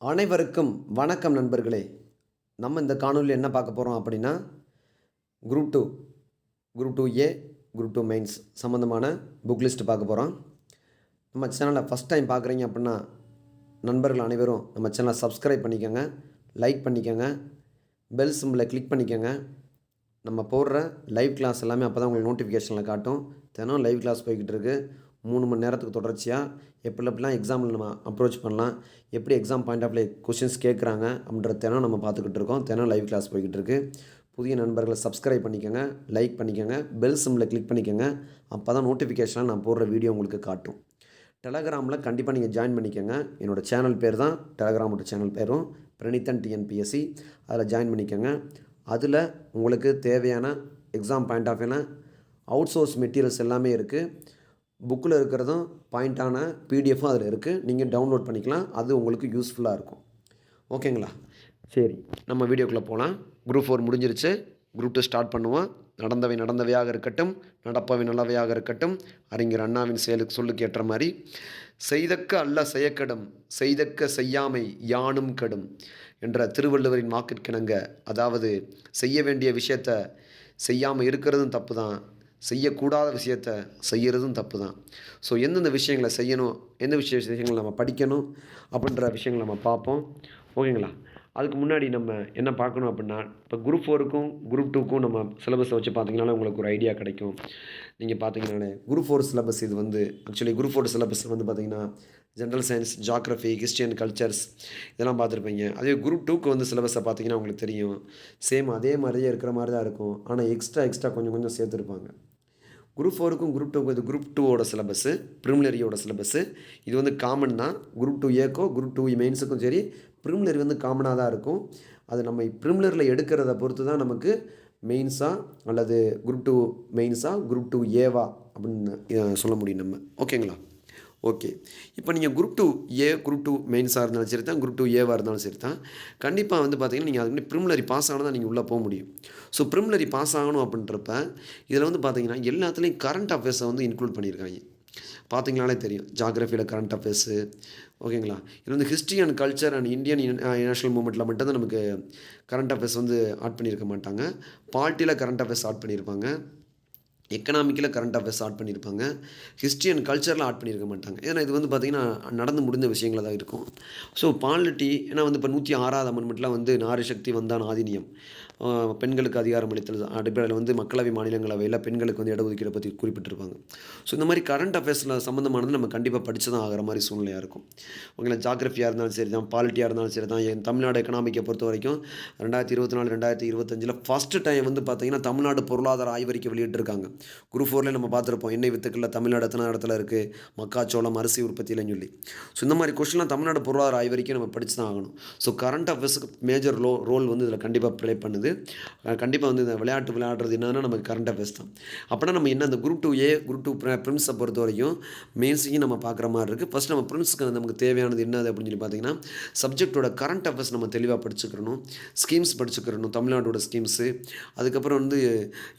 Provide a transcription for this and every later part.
அனைவருக்கும் வணக்கம் நண்பர்களே. நம்ம இந்த காணொளியில் என்ன பார்க்க போகிறோம் அப்படின்னா, group 2 group 2A, group 2 mains சம்மந்தமான புக் லிஸ்ட் பார்க்க போகிறோம். நம்ம சேனலை ஃபஸ்ட் டைம் பார்க்குறீங்க அப்படின்னா, நண்பர்கள் அனைவரும் நம்ம சேனலை சப்ஸ்கிரைப் பண்ணிக்கோங்க, லைக் பண்ணிக்கோங்க, பெல் சிம்பிளை கிளிக் பண்ணிக்கோங்க. நம்ம போடுற லைவ் கிளாஸ் எல்லாமே அப்போ தான் உங்களுக்கு நோட்டிஃபிகேஷனில் காட்டும். தினம் லைவ் கிளாஸ் போய்கிட்டு இருக்குது. 3 மணி நேரத்துக்கு தொடர்ச்சியாக எப்படிலாம் எக்ஸாமில் நம்ம அப்ரோச் பண்ணலாம், எப்படி எக்ஸாம் பாயிண்ட் ஆஃப் கொஷின்ஸ் கேட்குறாங்க அப்படின்ற தினம் நம்ம பார்த்துக்கிட்டு இருக்கோம். தினம் லைவ் கிளாஸ் போய்கிட்டு இருக்குது. புதிய நண்பர்களை சப்ஸ்கிரைப் பண்ணிக்கோங்க, லைக் பண்ணிக்கோங்க, பெல் சிம்பிளை கிளிக் பண்ணிக்கோங்க. அப்போ தான் நோட்டிஃபிகேஷனில் நான் போடுற வீடியோ உங்களுக்கு காட்டும். டெலகிராமில் கண்டிப்பாக நீங்கள் ஜாயின் பண்ணிக்கோங்க. என்னோடய சேனல் பேர் தான், டெலகிராமோட சேனல் பேரும் பிரணீத்தன் டிஎன்பிஎஸ்சி. அதில் ஜாயின் பண்ணிக்கோங்க. அதில் உங்களுக்கு தேவையான எக்ஸாம் பாயிண்ட் ஆஃப் வியூவில் அவுட் சோர்ஸ் மெட்டீரியல்ஸ் எல்லாமே இருக்குது. புக்கில் இருக்கிறதும் பாயிண்ட்டான பிடிஎஃப்பும் அதில் இருக்குது. நீங்கள் டவுன்லோட் பண்ணிக்கலாம். அது உங்களுக்கு யூஸ்ஃபுல்லாக இருக்கும். ஓகேங்களா? சரி, நம்ம வீடியோக்குள்ளே போகலாம். குரூப் 4 முடிஞ்சிருச்சு. குரூப் 2 ஸ்டார்ட் பண்ணுவோம். நடந்தவை நடந்தவையாக இருக்கட்டும், நடப்பவை நல்லவையாக இருக்கட்டும், அறிஞர் அண்ணாவின் சொல்லுக்கு ஏற்ற மாதிரி, செய்தக்க அல்ல செய்யக்கடும், செய்தக்க செய்யாமை யானும் கடும் என்ற திருவள்ளுவரின் வாக்கிற்கிணங்க, அதாவது செய்ய வேண்டிய விஷயத்த செய்யாமல் இருக்கிறதும் தப்பு தான், செய்யக்கூடாத விஷயத்த செய்கிறதும் தப்பு தான். ஸோ எந்தெந்த விஷயங்களை செய்யணும், எந்த விஷயங்களை நம்ம படிக்கணும் அப்படின்ற விஷயங்களை நம்ம பார்ப்போம். ஓகேங்களா? அதுக்கு முன்னாடி நம்ம என்ன பார்க்கணும் அப்படின்னா, இப்போ குரூப் 4க்கும் குரூப் 2க்கும் நம்ம சிலபஸை வச்சு பார்த்தீங்கனாலே உங்களுக்கு ஒரு ஐடியா கிடைக்கும். நீங்கள் பார்த்தீங்கன்னாலே குரூப் 4 சிலபஸ் இது வந்து ஆக்சுவலி குரூப் 4 சிலபஸ் வந்து பார்த்தீங்கன்னா general science, geography, history and cultures இதெல்லாம் பார்த்துருப்பீங்க. அதே குரூப் 2க்கு வந்து சிலபஸை பார்த்தீங்கன்னா உங்களுக்கு தெரியும், சேம் அதே மாதிரியே இருக்கிற மாதிரி தான் இருக்கும். ஆனால் எக்ஸ்ட்ரா கொஞ்சம் சேர்த்துருப்பாங்க. குரூப் 4க்கும் குரூப் 2க்கும் இது குரூப் 2ஓட சிலபஸ்ஸு, ப்ரிலிமினரியோட சிலபஸ்ஸு. இது வந்து காமன் தான். குரூப் 2ஏக்கோ குரூப் 2 மெயின்ஸுக்கும் சரி, ப்ரிலிமினரி வந்து காமனாக தான் இருக்கும். அது நம்ம ப்ரிலிமினரியில் எடுக்கிறத பொறுத்து தான் நமக்கு மெயின்ஸா அல்லது குரூப் 2 மெயின்ஸா குரூப் 2ஏவா அப்படின்னு சொல்ல முடியும் நம்ம. ஓகேங்களா? ஓகே. இப்போ நீங்கள் குரூப் 2A, குரூப் 2 மெயின்ஸாக இருந்தாலும் சரி தான், குரூப் 2ஏவாக இருந்தாலும் சரி தான், கண்டிப்பாக வந்து பார்த்தீங்கன்னா நீங்கள் அதுக்கு ப்ரிலிமினரி பாஸ் ஆனால் தான் நீங்கள் உள்ளே போக முடியும். ஸோ ப்ரிலிமினரி பாஸ் ஆகணும் அப்படின்றப்ப இதில் வந்து பார்த்தீங்கன்னா எல்லாத்துலேயும் கரண்ட் அஃபேர்ஸை வந்து இன்க்ளூட் பண்ணியிருக்காங்க. பார்த்தீங்கனாலே தெரியும், ஜியாகிரஃபியில் கரண்ட் அஃபேர்ஸு. ஓகேங்களா? இதில் வந்து history and culture and Indian national மூமெண்ட்டில் மட்டும்தான் நமக்கு கரண்ட் அஃபேர்ஸ் வந்து ஆட் பண்ணியிருக்க மாட்டாங்க. பாலிட்டியில் கரண்ட் அஃபேர்ஸ் ஆட் பண்ணியிருப்பாங்க, எக்கனாமிக்கில் கரண்ட் அஃபேர்ஸ் ஆட் பண்ணியிருப்பாங்க, ஹிஸ்ட்ரி அண்ட் கல்ச்சரில் ஆட் பண்ணியிருக்க மாட்டாங்க. ஏன்னா இது வந்து பார்த்திங்கன்னா நடந்து முடிந்த விஷயங்களாக தான் இருக்கும். ஸோ பாலிட்டி, ஏன்னா வந்து இப்போ 106வது அமெண்ட்மெண்ட்டில் வந்து நாரி சக்தி வந்தான் ஆதினியம், பெண்களுக்கு அதிகாரம் அளித்தல் அடிப்படையில் வந்து மக்களவை மாநிலங்களவையில் பெண்களுக்கு வந்து இடஒதுக்கீடை பற்றி குறிப்பிட்டிருப்பாங்க. ஸோ இந்த மாதிரி கரண்ட் அஃபேர்ஸில் சம்மந்தமானது நம்ம கண்டிப்பாக படித்து தான் ஆகிற மாதிரி சூழ்நிலையாக இருக்கும். ஓகேங்களா? ஜாகிரஃபியாக இருந்தாலும் சரி தான், பாலிட்டியாக இருந்தாலும் சரி தான். என் தமிழ்நாடு எக்கனாமிக்கை பொறுத்த வரைக்கும் 2024 2025 ஃபஸ்ட்டு டைம் வந்து பார்த்திங்கன்னா தமிழ்நாடு பொருளாதார ஆய்வறிக்கை வெளியிட்டிருக்காங்க. குரூப் 4ல நம்ம பார்த்துருப்போம், எண்ணெய் வித்துக்களில் தமிழ்நாடு எத்தனை இடத்துல இருக்குது, மக்காச்சோளம், அரிசி உற்பத்தியிலன்னு சொல்லி. ஸோ இந்த மாதிரி கொஸ்டின்லாம் தமிழ்நாடு பொருளாதார ஆய்வறிக்கை நம்ம படித்து தான் ஆகணும். ஸோ கரண்ட் அஃபேர்ஸுக்கு மேஜர் ரோல் வந்து இதில் கண்டிப்பாக ப்ளே பண்ணுது. கண்டிப்பாக வந்து இந்த விளையாடுறது என்னன்னா நமக்கு கரண்ட் அஃபேர்ஸ் தான். அப்படின்னா நம்ம என்ன அந்த குரூப் 2A, குரூப் 2 ப்ரிம்ஸை பொறுத்த வரைக்கும் மெயின்ஸையும் நம்ம பார்க்குற மாதிரி இருக்குது. ஃபஸ்ட் நம்ம ப்ரிம்ஸுக்கு நமக்கு தேவையானது என்னது அப்படின்னு சொல்லி பார்த்தீங்கன்னா, சப்ஜெக்டோட கரண்ட் அஃபேர்ஸ் நம்ம தெளிவாக படிச்சுக்கிறணும், ஸ்கீம்ஸ் படிச்சுக்கிறணும், தமிழ்நாட்டோட ஸ்கீம்ஸு, அதுக்கப்புறம் வந்து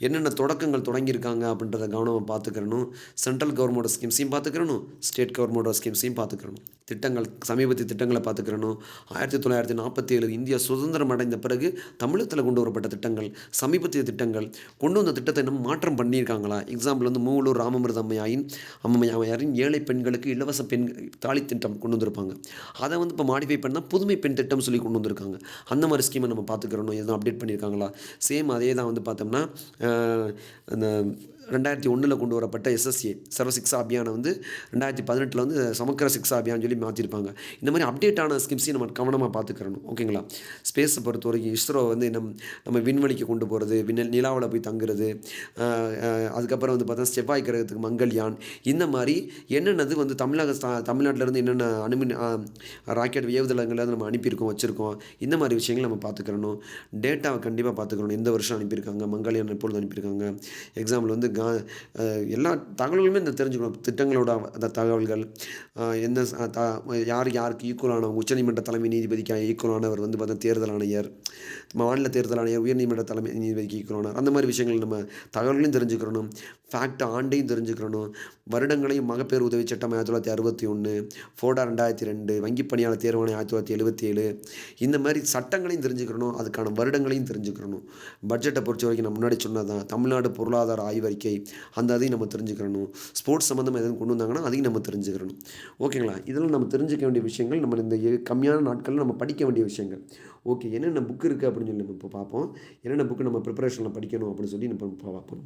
என்னென்ன தொடக்கங்கள் தொடங்கியிருக்காங்க அப்படின்றத கவனமாக பார்த்துக்கிறணும், சென்ட்ரல் கவர்மெண்டோட ஸ்கீம்ஸையும் பார்த்துக்கிறணும், ஸ்டேட் கவர்மெண்டோட ஸ்கீம்ஸையும் பார்த்துக்கிறணும், திட்டங்கள், சமீபத்திய திட்டங்களை பார்த்துக்கிறணும். 1947 இந்தியா சுதந்திரம் அடைந்த பிறகு தமிழகத்தில் கொண்டு வரப்பட்ட திட்டங்கள், சமீபத்திய திட்டங்கள், கொண்டு வந்த திட்டத்தை இன்னும் மாற்றம் பண்ணியிருக்காங்களா? எக்ஸாம்பிள் வந்து மூவலூர் ராமமிர்த அம்மையாரின் ஏழை பெண்களுக்கு இலவச பெண் தாலி திட்டம் கொண்டு வந்திருப்பாங்க. அதை வந்து இப்போ மாடிஃபை பண்ணால் புதுமை பெண் திட்டம் சொல்லி கொண்டு வந்திருக்காங்க. அந்த மாதிரி ஸ்கீமை நம்ம பார்த்துக்கிறணும், எதுவும் அப்டேட் பண்ணியிருக்காங்களா? சேம் அதே தான் வந்து பார்த்தோம்னா அந்த 2001 கொண்டு வரப்பட்ட SSA சர்வ சிக்ஷா அபியானை வந்து 2018 வந்து சமக்கர சிக்ஷா அபியான் சொல்லி மாற்றிருப்பாங்க. இந்த மாதிரி அப்டேட்டான ஸ்கீம்ஸையும் நம்ம கவனமாக பார்த்துக்கிறணும். ஓகேங்களா? ஸ்பேஸை பொறுத்த வரைக்கும் இஸ்ரோ வந்து நம்ம விண்வெளிக்கு கொண்டு போகிறது, நிலாவில் போய் தங்குறது, அதுக்கப்புறம் வந்து பார்த்தா செவ்வாய் கிரகத்துக்கு மங்கள்யான், இந்த மாதிரி என்னென்னது வந்து தமிழ்நாட்டிலேருந்து என்னென்ன ராக்கெட் ஏவுதளங்களை நம்ம அனுப்பியிருக்கோம், வச்சுருக்கோம், இந்த மாதிரி விஷயங்களை நம்ம பார்த்துக்கிறணும். டேட்டாவை கண்டிப்பாக பார்த்துக்கணும். எந்த வருஷம் அனுப்பியிருக்காங்க, மங்கள்யான் எப்பொழுது அனுப்பியிருக்காங்க, எக்ஸாம்பிள் வந்து எல்லா தகவல்களுமே இந்த தெரிஞ்சுக்கணும். திட்டங்களோட அந்த தகவல்கள், எந்த யார் யாருக்கு ஈக்குவலானவங்க, உச்சநீதிமன்ற தலைமை நீதிபதிக்கு ஈக்குவலானவர் வந்து பார்த்தா தேர்தல் ஆணையர், மாநில தேர்தல் ஆணையர், உயர்நீதிமன்ற தலைமை நீதிபதிக்கு ஈக்குவலானவர், அந்த மாதிரி விஷயங்கள் நம்ம தகவல்களையும் தெரிஞ்சுக்கிறணும். ஃபேக்ட் ஆண்டையும் தெரிஞ்சுக்கிறணும். வருடங்களையும் மகப்பேறு உதவி சட்டம் 1961, ஃபோடா 2002, வங்கிப் பணியாளர் தேர்வாணையம் 1977, இந்த மாதிரி சட்டங்களையும் தெரிஞ்சுக்கிறணும். அதுக்கான வருடங்களையும் தெரிஞ்சுக்கிறணும். பட்ஜெட்டை பொறுத்த வரைக்கும் நான் முன்னாடி சொன்னதான் தமிழ்நாடு பொருளாதார ஆய்வறிக்கை, அந்த அதையும் நம்ம தெரிஞ்சுக்கிறணும். ஸ்போர்ட்ஸ் சம்மந்தமாக எதுவும் கொண்டு வந்தாங்கன்னா அதையும் நம்ம தெரிஞ்சுக்கிறணும். ஓகேங்களா? இதெல்லாம் நம்ம தெரிஞ்சுக்க வேண்டிய விஷயங்கள், நம்ம இந்த கம்மியான நாட்களில் நம்ம படிக்க வேண்டிய விஷயங்கள். ஓகே, என்னென்ன புக் இருக்குது அப்படின்னு சொல்லி நம்ம இப்போ பார்ப்போம். என்னென்ன புக்கு நம்ம ப்ரிப்பரேஷனில் படிக்கணும் அப்படின்னு சொல்லி நம்ம பார்ப்போம்.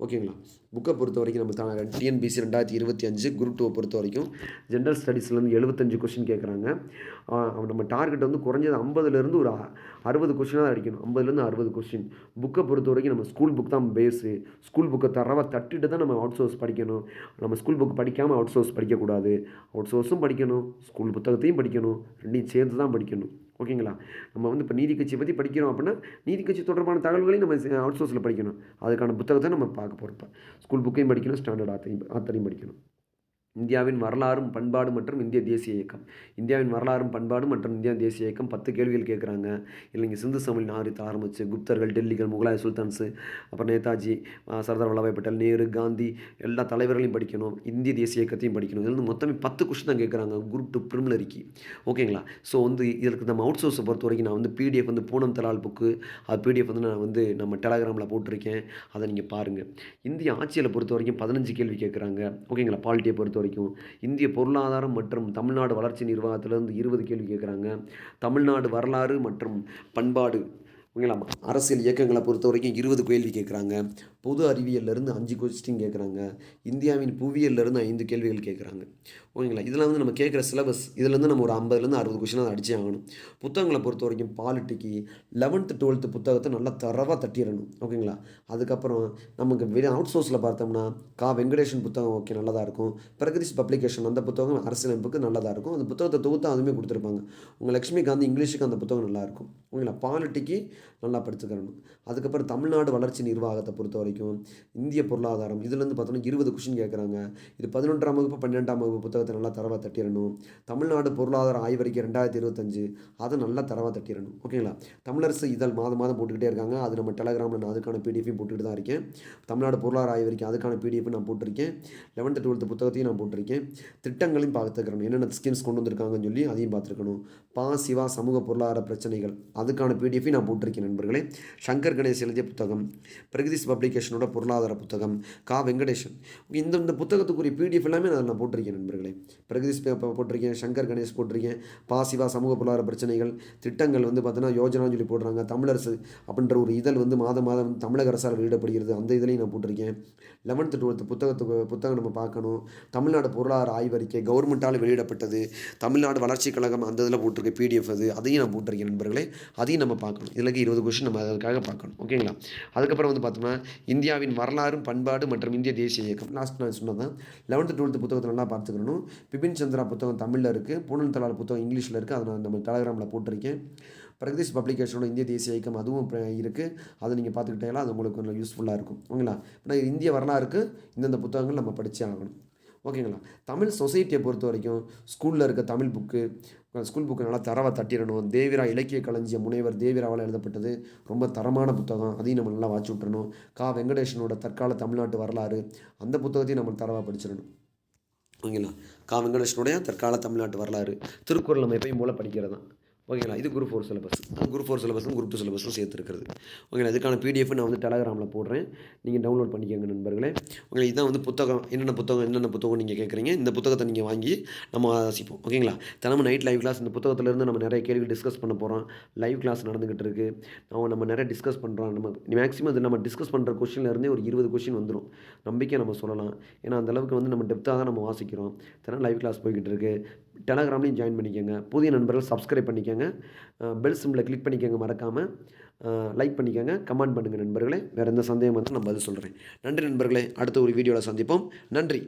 ஓகேங்களா? புக்கை பொறுத்த வரைக்கும் நம்ம டிஎன்பிசி 2025 குரூப் 2 பொறுத்த வரைக்கும் ஜென்ரல் ஸ்டடீஸ்லேருந்து 75 கொஸ்டின் கேட்குறாங்க. நம்ம டார்கெட் வந்து குறைஞ்சது 50லேருந்து ஒரு 60 கொஸ்டினாக தான் அடிக்கணும். 50லேருந்து 60 கொஸ்டின். புக்கை பொறுத்த வரைக்கும் நம்ம ஸ்கூல் புக் தான் பேஸு. ஸ்கூல் புக்கை தரவாக தட்டிட்டு தான் நம்ம அவுட் சோர்ஸ் படிக்கணும். நம்ம ஸ்கூல் புக் படிக்காமல் அவுட் சோர்ஸ் படிக்கக்கூடாது. அவுட் சோர்ஸும் படிக்கணும், ஸ்கூல் புத்தகத்தையும் படிக்கணும், ரெண்டையும் சேர்த்து தான் படிக்கணும். ஓகேங்களா? நம்ம வந்து இப்போ நீதி கட்சியை பற்றி படிக்கிறோம் அப்படின்னா நீதி கட்சி தொடர்பான தகவல்களையும் நம்ம அவுட் சோர்ஸில் படிக்கணும். அதுக்கான புத்தகத்தை நம்ம பார்க்க போகிறோம். இப்போ ஸ்கூல் புக்கையும் படிக்கணும், ஸ்டாண்டர்ட் ஆத்தரையும் படிக்கணும். இந்தியாவின் வரலாறும் பண்பாடு மற்றும் இந்திய தேசிய இயக்கம். இந்தியாவின் வரலாறும் பண்பாடு மற்றும் இந்தியா தேசிய இயக்கம் 10 கேள்விகள் கேட்குறாங்க. இல்லைங்க, சிந்து சமவெளி நாகரிகத்தை ஆரம்பித்து குப்தர்கள், டெல்லிகள், முகலாய சுல்தான்ஸு, அப்புறம் நேதாஜி, சர்தார் வல்லபாய் பட்டேல், நேரு, காந்தி, எல்லா தலைவர்களையும் படிக்கணும். இந்திய தேசிய இயக்கத்தையும் படிக்கணும். இதில் வந்து மொத்தமே 10 கொஸ்டின் தான் கேட்குறாங்க குரூப் 2 ப்ரிலிமினரிக்கு. ஓகேங்களா? ஸோ வந்து இதற்கு நம்ம அவுட் சோர்ஸை பொறுத்த வரைக்கும் நான் வந்து பிடிஎஃப் வந்து பூனம் தலால் புக்கு, அது பிடிஎஃப் வந்து நான் வந்து நம்ம டெலகிராமில் போட்டிருக்கேன். அதை நீங்கள் பாருங்கள். இந்திய ஆட்சியில் பொறுத்த வரைக்கும் 15 கேள்வி கேட்குறாங்க. ஓகேங்களா? பாலிட்டியை பொறுத்த வரைக்கும் இந்திய பொருளாதாரம் மற்றும் தமிழ்நாடு வளர்ச்சி நிர்வாகத்திலிருந்து 20 கேள்வி கேட்குறாங்க. தமிழ்நாடு வரலாறு மற்றும் பண்பாடு, ஓகேங்களா, அரசியல் இயக்கங்களை பொறுத்த வரைக்கும் 20 கேள்வி கேட்குறாங்க. பொது அறிவியல்லேருந்து 5 கொஸ்டின் கேட்குறாங்க. இந்தியாவின் புவியியல்லேருந்து 5 கேள்விகள் கேட்குறாங்க. ஓகேங்களா? இதெல்லாம் வந்து நம்ம கேட்குற சிலபஸ். இதுலேருந்து நம்ம ஒரு 50லேருந்து 60 கொஸ்டின் அடிச்சே ஆகணும். புத்தகங்களை பொறுத்த வரைக்கும் பாலிட்டிக்கு 11th 12th புத்தகத்தை நல்லா தரவாக தட்டிடணும். ஓகேங்களா? அதுக்கப்புறம் நமக்கு வெளியே அவுட் சோர்ஸில் பார்த்தோம்னா வெங்கடேஷன் புத்தகம் ஓகே நல்லதாக இருக்கும். பிரகதீஷ் பப்ளிகேஷன் அந்த புத்தகம் அரசியலமைப்புக்கு நல்லதாக இருக்கும். அந்த புத்தகத்தை தொகுத்து அதுவுமே கொடுத்துருப்பாங்க. உங்கள் லக்ஷ்மிகாந்த் இங்கிலீஷுக்கு அந்த புத்தகம் நல்லாயிருக்கும். ஓகேங்களா? பாலிட்டிக்கு நல்லா படிச்சுக்கிறணும். அதுக்கப்புறம் தமிழ்நாடு வளர்ச்சி நிர்வாகத்தை பொறுத்த வரைக்கும் இந்திய பொருளாதாரம், இதுலேருந்து பார்த்தோன்னா 20 கொஸ்டின் கேட்குறாங்க. இது 11ஆம் வகுப்பு 12ஆம் வகுப்பு புத்தகத்தை நல்லா தரவாக தட்டிடணும். தமிழ்நாடு பொருளாதார ஆய்வறிக்கை 2025 அதை நல்லா தரவாக தட்டிடணும். ஓகேங்களா? தமிழரசு இதழ் மாதம் போட்டுக்கிட்டே இருக்காங்க. அது நம்ம டெலகிராமில் நான் அதுக்கான பிடிஎஃபையும் போட்டுக்கிட்டு தான் இருக்கேன். தமிழ்நாடு பொருளாதார ஆய்வறிக்கை அதுக்கான பிடிஎஃப் நான் போட்டிருக்கேன். 11th 12th புத்தகத்தையும் நான் போட்டிருக்கேன். திட்டங்களையும் பார்த்துக்கிறணும். என்னென்ன ஸ்கீம்ஸ் கொண்டு வந்திருக்காங்கன்னு சொல்லி அதையும் பார்த்துருக்கணும். சிவா சமூக பொருளாதார பிரச்சனைகள் அதுக்கான பிடிஎஃபையும் நான் போட்டிருக்கேன் நண்பர்களே. சங்கர் கணேஷ் எழுதிய புத்தகம், பிரகதீஷ் பப்ளிகேஷனோட பொருளாதார புத்தகம், வெங்கடேஷன், இந்த புத்தகத்துக்குரிய பிடிஎஃப் எல்லாமே நான் போட்டிருக்கேன் நண்பர்களே. பிரகதீஷ் போட்டிருக்கேன், சங்கர் கணேஷ் போட்டிருக்கேன், சிவா சமூக பொருளாதார பிரச்சனைகள், திட்டங்கள் வந்து பார்த்தீங்கன்னா யோஜனான்னு சொல்லி போடுறாங்க. தமிழரசு அப்படின்ற ஒரு இதழ் வந்து மாதம் தமிழக அரசால் வெளியிடப்படுகிறது. அந்த இதழையும் நான் போட்டிருக்கேன். 11th 12th புத்தகம் நம்ம பார்க்கணும். தமிழ்நாடு பொருளாதார ஆய்வறிக்கை கவர்மெண்ட்டால் வெளியிடப்பட்டது. தமிழ்நாடு வளர்ச்சி கழகம் அந்த இதில் போட்டிருக்க பிடிஎஃப் அதையும் நான் போட்டிருக்கேன் நண்பர்களே. அதையும் நம்ம பார்க்கணும். இதில் 20 கொஸ்டின் நம்ம அதுக்காக பார்க்கணும். ஓகேங்களா? அதுக்கப்புறம் வந்து பார்த்தோம்னா இந்தியாவின் வரலாறும் பண்பாடு மற்றும் இந்திய தேசிய இயக்கம் லாஸ்ட் நான் சொன்னதான். 11th 12th புத்தகத்தை நல்லா பார்த்துக்கணும். பிபின் சந்திரா புத்தகம் தமிழில் இருக்குது. பூனம் தலால் புத்தகம் இங்கிலீஷில் இருக்குது. அதை நான் நம்ம டெலகிராமில் போட்டிருக்கேன். பிரகதீஷ் பப்ளிகேஷனோட இந்திய தேசிய இயக்கம் அதுவும் இருக்குது. அதை நீங்கள் பார்த்துக்கிட்டீங்களா அது உங்களுக்கு கொஞ்சம் யூஸ்ஃபுல்லாக இருக்கும். ஓகேங்களா? இப்போ இந்திய வரலாறுக்கு இந்தந்த புத்தகங்கள் நம்ம படித்தே ஆகணும். ஓகேங்களா? தமிழ் சொசைட்டியை பொறுத்த வரைக்கும் ஸ்கூலில் இருக்க தமிழ் புக்கு, ஸ்கூல் புக்கு நல்லா தரவாக தட்டிடணும். தேவிரா இலக்கிய களஞ்சியம் முனைவர் தேவிராவால் எழுதப்பட்டது, ரொம்ப தரமான புத்தகம். அதையும் நம்ம நல்லா வாட்சி விட்டுறணும். வெங்கடேஷனோட தற்கால தமிழ்நாட்டு வரலாறு அந்த புத்தகத்தையும் நம்ம தரவாக படிச்சிடணும். ஓகேங்களா? வெங்கடேஷனுடைய தற்கால தமிழ்நாட்டு வரலாறு, திருக்குறள் நம்ம எப்பயும் போல் படிக்கிறது தான். ஓகேங்களா? இது குரூப் 4 சிலபஸ். குரூப் 4 சிலபஸும் குரூப் 2 சிலபஸும் சேர்த்துருக்கிறது. ஓகேங்களா? இதுக்கான பிடிஎஃப் நான் வந்து டெலகிராமில் போடுறேன். நீங்கள் டவுன்லோட் பண்ணிக்கோங்க நண்பர்களே. ஓகே, இதுதான் வந்து புத்தகம். என்னென்ன புத்தகம் நீங்கள் கேட்குறீங்க. இந்த புத்தகத்தை நீங்கள் வாங்கி நம்ம வாசிப்போம். ஓகேங்களா? தினமும் நைட் லைவ் கிளாஸ் இந்த புத்தகத்திலேருந்து நம்ம நிறைய கேள்வி டிஸ்கஸ் பண்ண போகிறோம். லைவ் கிளாஸ் நடந்துகிட்டு இருக்குது. நம்ம நிறைய டிஸ்கஸ் பண்ணுறோம். நம்ம மேக்ஸிமம் இது நம்ம டிஸ்கஸ் பண்ணுற கொஸ்டின்லேருந்தே ஒரு 20 கொஸ்டின் வந்துடும். நம்பிக்கை நம்ம சொல்லலாம். ஏன்னா அந்தளவுக்கு வந்து நம்ம டெப்த்தாக தான் நம்ம வாசிக்கிறோம். தினம் லைவ் கிளாஸ் போய்கிட்டு இருக்குது. டெலகிராம்லையும் ஜாயின் பண்ணிக்கோங்க. புதிய நண்பர்கள் சப்ஸ்கிரைப் பண்ணிக்கோங்க. பெல் சிம்பிளை கிளிக் பண்ணிக்கோங்க. மறக்காமல் லைக் பண்ணிக்கோங்க. கமெண்ட் பண்ணுங்கள் நண்பர்களே. வேறு எந்த சந்தேகம் வந்து நான் பதில் சொல்கிறேன். நன்றி நண்பர்களே. அடுத்த ஒரு வீடியோவில் சந்திப்போம். நன்றி.